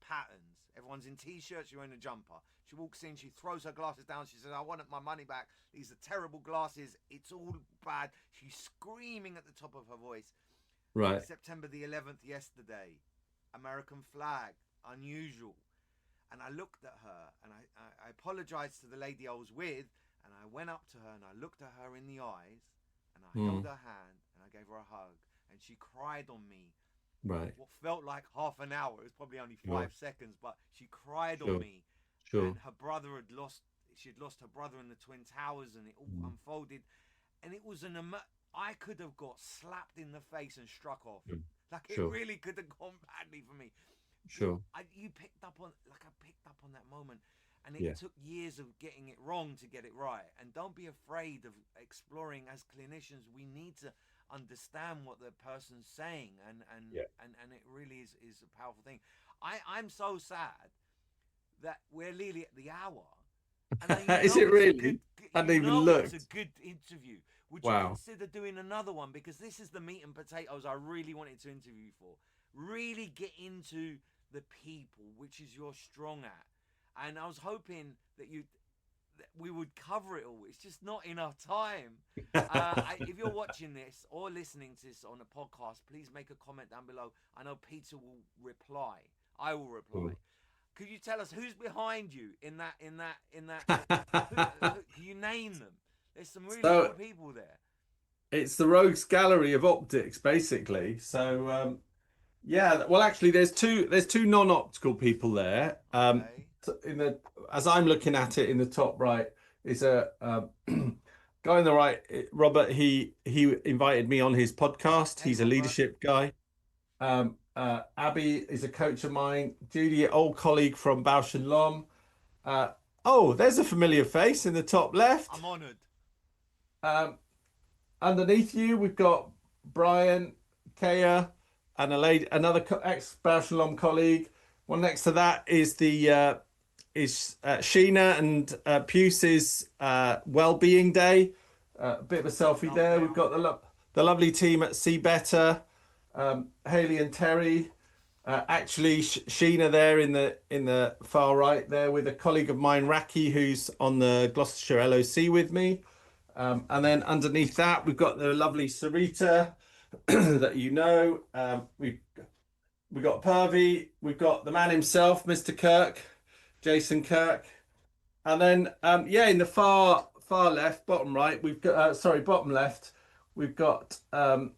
Patterns. Everyone's in t-shirts, you're in a jumper. She walks in, she throws her glasses down. She says, I want my money back. These are terrible glasses. It's all bad. She's screaming at the top of her voice. right. September the 11th yesterday. American flag. Unusual. And I looked at her and I apologized to the lady I was with. And I went up to her and I looked at her in the eyes. And I held Mm, her hand and I gave her a hug. And she cried on me right. what felt like half an hour. It was probably only Sure. 5 seconds, but she cried on Sure. me. Sure. And her brother she'd lost her brother in the Twin Towers, and it all Mm, unfolded. And it was I could have got slapped in the face and struck off. sure. Like it Sure. really could have gone badly for me. Sure. You picked up on, like I picked up on that moment, and it Yeah. took years of getting it wrong to get it right. And don't be afraid of exploring. As clinicians, we need to understand what the person's saying, Yeah. and it really is a powerful thing. I'm so sad that we're nearly at the hour, and Is it it's a good, really? I hadn't even it's a looked. good interview. Would you Wow. consider doing another one? Because this is the meat and potatoes I really wanted to interview you for. Really get into the people, which is you're strong at. And I was hoping that we would cover it all. It's just not enough time. If you're watching this or listening to this on a podcast, please make a comment down below. I know Peter will reply. I will reply. Cool. Could you tell us who's behind you in that? Can you name them? There's some really So cool people there. it's the rogues gallery of optics, basically. So yeah, well, actually, there's two non-optical people there. Okay. In the as I'm looking at it in the top right is a guy on the right, Robert. He invited me on his podcast. Hey, He's a Robert. leadership guy. Abby is a coach of mine. Judy, old colleague from Bausch and Lomb. Uh, oh, there's a familiar face in the top left. I'm honoured. Um, Underneath you, we've got Brian, Kaya, and another ex Bausch and Lomb colleague. One next to that is the Sheena and Puce's well-being day. A bit of a selfie Love there. We've them. got the lovely team at See Better, Haley and Terry. Actually, Sheena there in the far right there with a colleague of mine, Raki, who's on the Gloucestershire LOC with me. And then underneath that, we've got the lovely Sarita that you know. We've got Purvey. We've got the man himself, Mr. Kirk, Jason Kirk. And then, yeah, in the far left, bottom right, we've got, bottom left, we've got a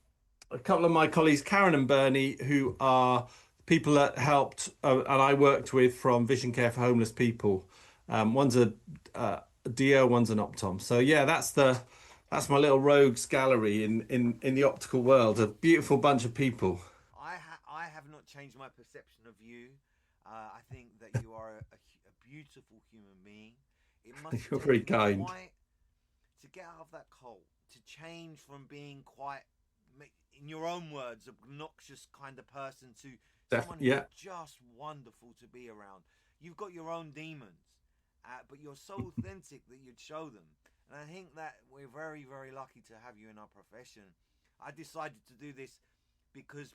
couple of my colleagues, Karen and Bernie, who are people that helped and I worked with from Vision Care for Homeless People. One's a Dio, one's an Optom. So yeah, that's my little rogues gallery in the optical world. A beautiful bunch of people. I have not changed my perception of you. I think that you are a beautiful human being. It must have You're very taken you kind. quite to get out of that cult, to change from being quite, in your own words, obnoxious kind of person to someone who's Yeah. just wonderful to be around. You've got your own demons, but you're so authentic that you'd show them. And I think that we're very, very lucky to have you in our profession. I decided to do this because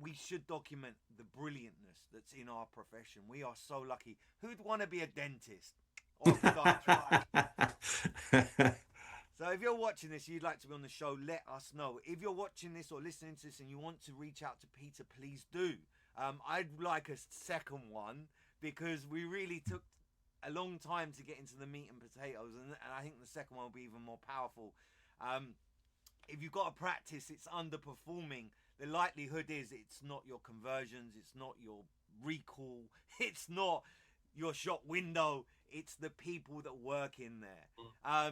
we should document the brilliantness that's in our profession. We are so lucky. Who'd want to be a dentist or a podiatrist? So if you're watching this, you'd like to be on the show, let us know. If you're watching this or listening to this and you want to reach out to Peter, please do. I'd like a second one because we really took a long time to get into the meat and potatoes, and I think the second one will be even more powerful. If you've got a practice, it's underperforming, the likelihood is it's not your conversions, it's not your recall, it's not your shop window, it's the people that work in there.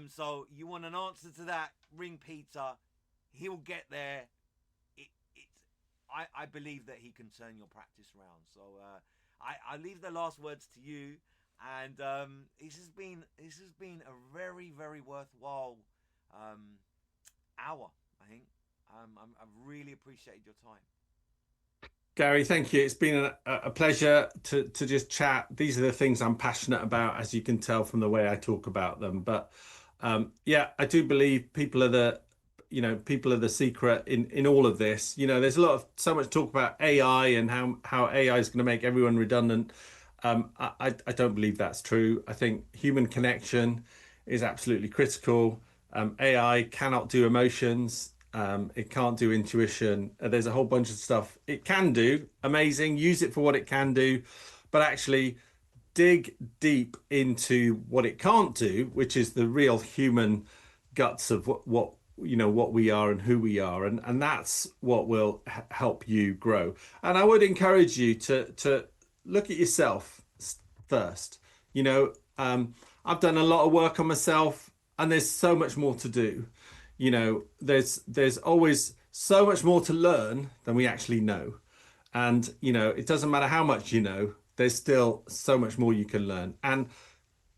So you want an answer to that, ring Peter, he'll get there. I believe that he can turn your practice around. So I leave the last words to you, and this has been a very, very worthwhile hour, I think. I've really appreciated your time. Gary, thank you. It's been a pleasure to just chat. These are the things I'm passionate about, as you can tell from the way I talk about them. But yeah, I do believe people are the secret in all of this. There's so much talk about AI and how AI is going to make everyone redundant. I don't believe that's true. I think human connection is absolutely critical. AI cannot do emotions. It can't do intuition. There's a whole bunch of stuff it can do. Amazing. Use it for what it can do, but actually dig deep into what it can't do, which is the real human guts of what we are and who we are, and that's what will help you grow. And I would encourage you to look at yourself first. I've done a lot of work on myself, and there's so much more to do. There's always so much more to learn than we actually know. And, it doesn't matter how much you know, there's still so much more you can learn. And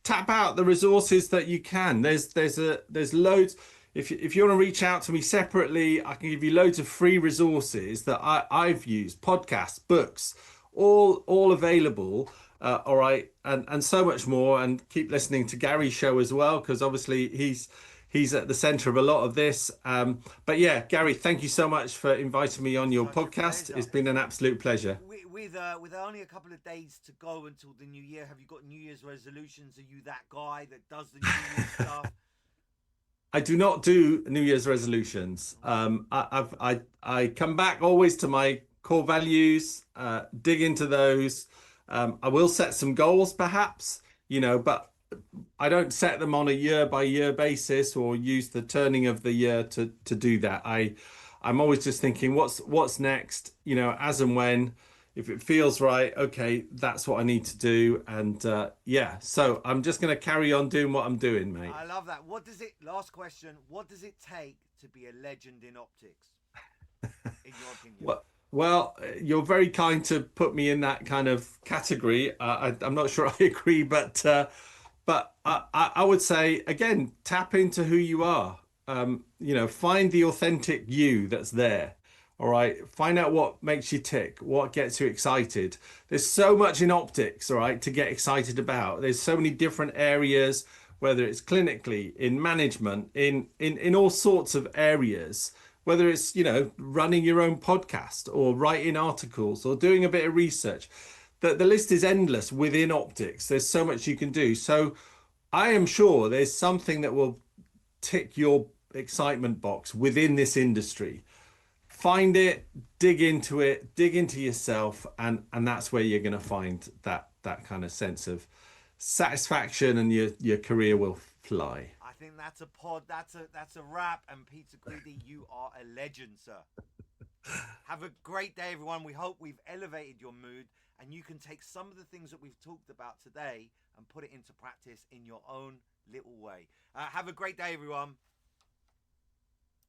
tap out the resources that you can. There's loads. If you want to reach out to me separately, I can give you loads of free resources that I've used, podcasts, books, all available. All right. And so much more. And keep listening to Gary's show as well, because obviously he's at the center of a lot of this. But yeah, Gary, thank you so much for inviting me on your podcast. It's been an absolute pleasure. With only a couple of days to go until the new year, have you got New Year's resolutions? Are you that guy that does the New Year's stuff? I do not do New Year's resolutions. I come back always to my core values, dig into those. I will set some goals perhaps, but I don't set them on a year by year basis or use the turning of the year to do that. I'm always just thinking what's next, as and when, if it feels right, okay, that's what I need to do. And yeah, so I'm just going to carry on doing what I'm doing, mate. I love that. Last question, what does it take to be a legend in optics, in your opinion? Well, you're very kind to put me in that kind of category. I'm not sure I agree, but I would say, again, tap into who you are. Find the authentic you that's there. All right. Find out what makes you tick, what gets you excited. There's so much in optics, all right, to get excited about. There's so many different areas, whether it's clinically, in management, in all sorts of areas, whether it's, running your own podcast or writing articles or doing a bit of research. The list is endless within optics. There's so much you can do. So I am sure there's something that will tick your excitement box within this industry. Find it, dig into yourself, and that's where you're going to find that kind of sense of satisfaction, and your career will fly. I think that's a pod. That's a wrap. And Peter Greedy, you are a legend, sir. Have a great day, everyone. We hope we've elevated your mood, and you can take some of the things that we've talked about today and put it into practice in your own little way. Have a great day, everyone.